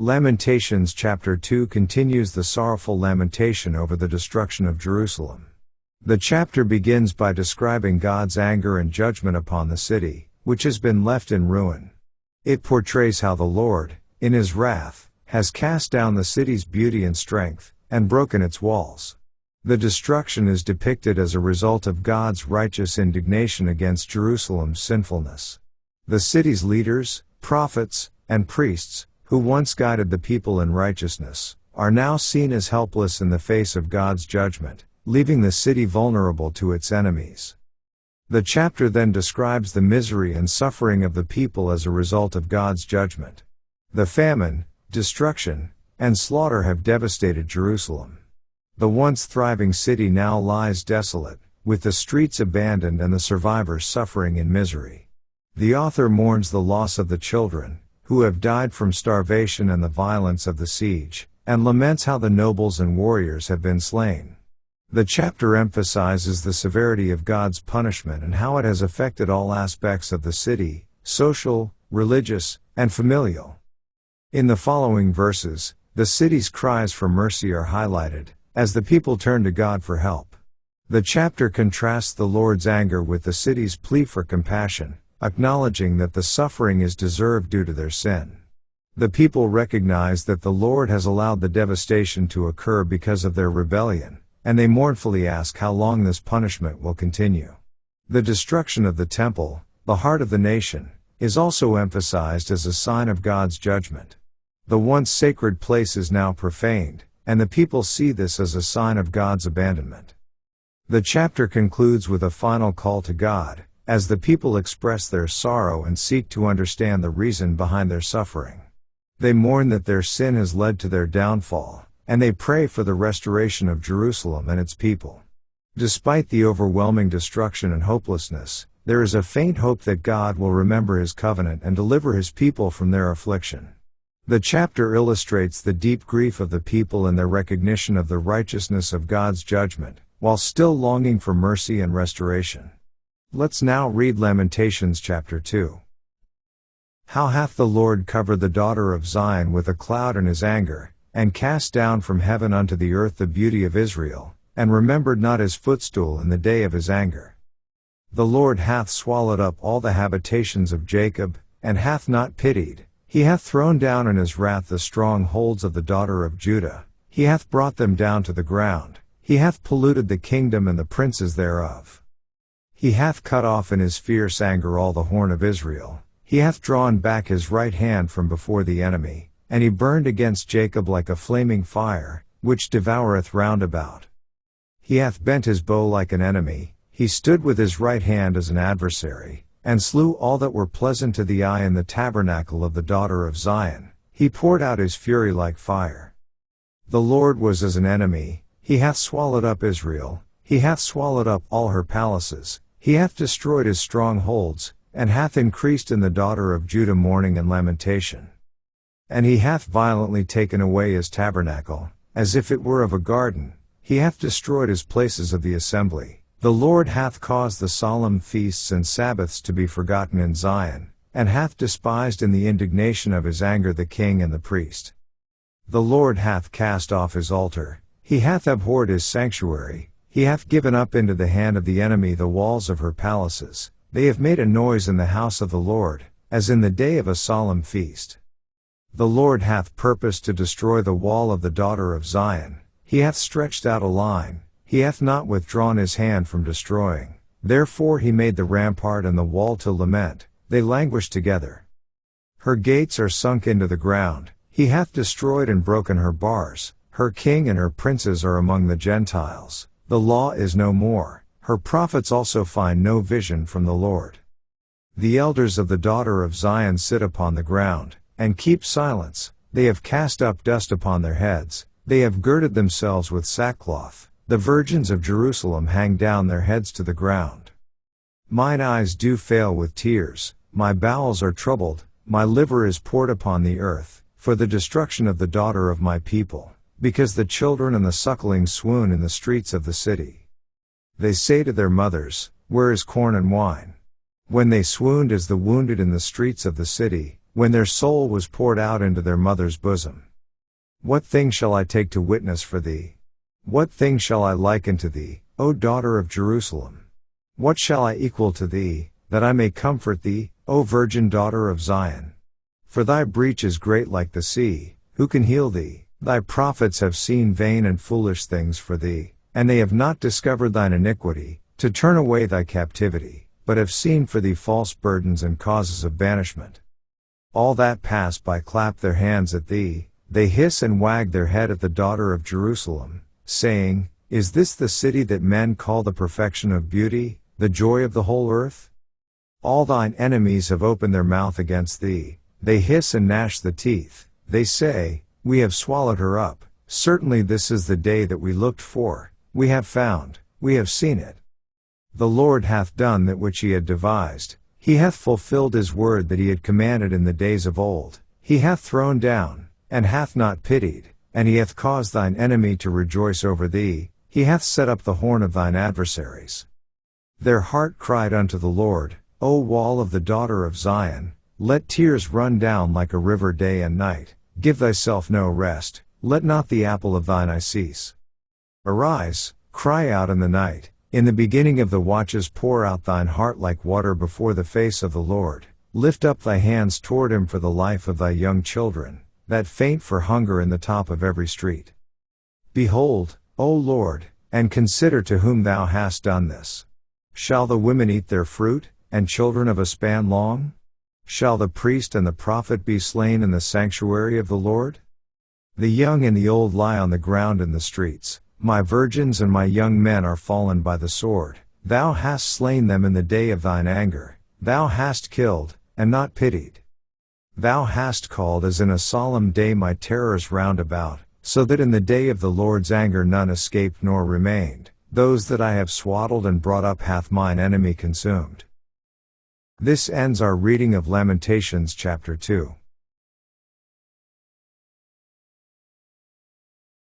Lamentations Chapter 2 continues the sorrowful lamentation over the destruction of Jerusalem. The chapter begins by describing God's anger and judgment upon the city, which has been left in ruin. It portrays how the Lord, in His wrath, has cast down the city's beauty and strength, and broken its walls. The destruction is depicted as a result of God's righteous indignation against Jerusalem's sinfulness. The city's leaders, prophets, and priests, who once guided the people in righteousness, are now seen as helpless in the face of God's judgment, leaving the city vulnerable to its enemies. The chapter then describes the misery and suffering of the people as a result of God's judgment. The famine, destruction, and slaughter have devastated Jerusalem. The once thriving city now lies desolate, with the streets abandoned and the survivors suffering in misery. The author mourns the loss of the children, who have died from starvation and the violence of the siege, and laments how the nobles and warriors have been slain. The chapter emphasizes the severity of God's punishment and how it has affected all aspects of the city, social, religious, and familial. In the following verses, the city's cries for mercy are highlighted, as the people turn to God for help. The chapter contrasts the Lord's anger with the city's plea for compassion, acknowledging that the suffering is deserved due to their sin. The people recognize that the Lord has allowed the devastation to occur because of their rebellion, and they mournfully ask how long this punishment will continue. The destruction of the temple, the heart of the nation, is also emphasized as a sign of God's judgment. The once sacred place is now profaned, and the people see this as a sign of God's abandonment. The chapter concludes with a final call to God, as the people express their sorrow and seek to understand the reason behind their suffering. They mourn that their sin has led to their downfall, and they pray for the restoration of Jerusalem and its people. Despite the overwhelming destruction and hopelessness, there is a faint hope that God will remember His covenant and deliver His people from their affliction. The chapter illustrates the deep grief of the people and their recognition of the righteousness of God's judgment, while still longing for mercy and restoration. Let's now read Lamentations chapter 2. How hath the Lord covered the daughter of Zion with a cloud in His anger, and cast down from heaven unto the earth the beauty of Israel, and remembered not His footstool in the day of His anger. The Lord hath swallowed up all the habitations of Jacob, and hath not pitied. He hath thrown down in His wrath the strongholds of the daughter of Judah. He hath brought them down to the ground. He hath polluted the kingdom and the princes thereof. He hath cut off in His fierce anger all the horn of Israel. He hath drawn back His right hand from before the enemy, and He burned against Jacob like a flaming fire, which devoureth round about. He hath bent His bow like an enemy. He stood with His right hand as an adversary, and slew all that were pleasant to the eye in the tabernacle of the daughter of Zion. He poured out His fury like fire. The Lord was as an enemy. He hath swallowed up Israel. He hath swallowed up all her palaces. He hath destroyed His strongholds, and hath increased in the daughter of Judah mourning and lamentation. And He hath violently taken away His tabernacle, as if it were of a garden. He hath destroyed His places of the assembly. The Lord hath caused the solemn feasts and Sabbaths to be forgotten in Zion, and hath despised in the indignation of His anger the king and the priest. The Lord hath cast off His altar. He hath abhorred His sanctuary. He hath given up into the hand of the enemy the walls of her palaces. They have made a noise in the house of the Lord, as in the day of a solemn feast. The Lord hath purposed to destroy the wall of the daughter of Zion. He hath stretched out a line. He hath not withdrawn His hand from destroying. Therefore He made the rampart and the wall to lament. They languish together. Her gates are sunk into the ground. He hath destroyed and broken her bars. Her king and her princes are among the Gentiles. The law is no more. Her prophets also find no vision from the Lord. The elders of the daughter of Zion sit upon the ground, and keep silence. They have cast up dust upon their heads. They have girded themselves with sackcloth. The virgins of Jerusalem hang down their heads to the ground. Mine eyes do fail with tears. My bowels are troubled. My liver is poured upon the earth, for the destruction of the daughter of my people, because the children and the sucklings swoon in the streets of the city. They say to their mothers, Where is corn and wine? When they swooned as the wounded in the streets of the city, when their soul was poured out into their mother's bosom. What thing shall I take to witness for thee? What thing shall I liken to thee, O daughter of Jerusalem? What shall I equal to thee, that I may comfort thee, O virgin daughter of Zion? For thy breach is great like the sea, who can heal thee? Thy prophets have seen vain and foolish things for thee, and they have not discovered thine iniquity, to turn away thy captivity, but have seen for thee false burdens and causes of banishment. All that pass by clap their hands at thee, they hiss and wag their head at the daughter of Jerusalem, saying, Is this the city that men call the perfection of beauty, the joy of the whole earth? All thine enemies have opened their mouth against thee, they hiss and gnash the teeth, they say, We have swallowed her up, certainly this is the day that we looked for, we have found, we have seen it. The Lord hath done that which he had devised, he hath fulfilled his word that he had commanded in the days of old, he hath thrown down, and hath not pitied, and he hath caused thine enemy to rejoice over thee, he hath set up the horn of thine adversaries. Their heart cried unto the Lord, O wall of the daughter of Zion, let tears run down like a river day and night, give thyself no rest, let not the apple of thine eye cease. Arise, cry out in the night, in the beginning of the watches pour out thine heart like water before the face of the Lord, lift up thy hands toward him for the life of thy young children, that faint for hunger in the top of every street. Behold, O Lord, and consider to whom thou hast done this. Shall the women eat their fruit, and children of a span long? Shall the priest and the prophet be slain in the sanctuary of the Lord? The young and the old lie on the ground in the streets, my virgins and my young men are fallen by the sword, thou hast slain them in the day of thine anger, thou hast killed, and not pitied. Thou hast called as in a solemn day my terrors round about, so that in the day of the Lord's anger none escaped nor remained, those that I have swaddled and brought up hath mine enemy consumed. This ends our reading of Lamentations chapter 2.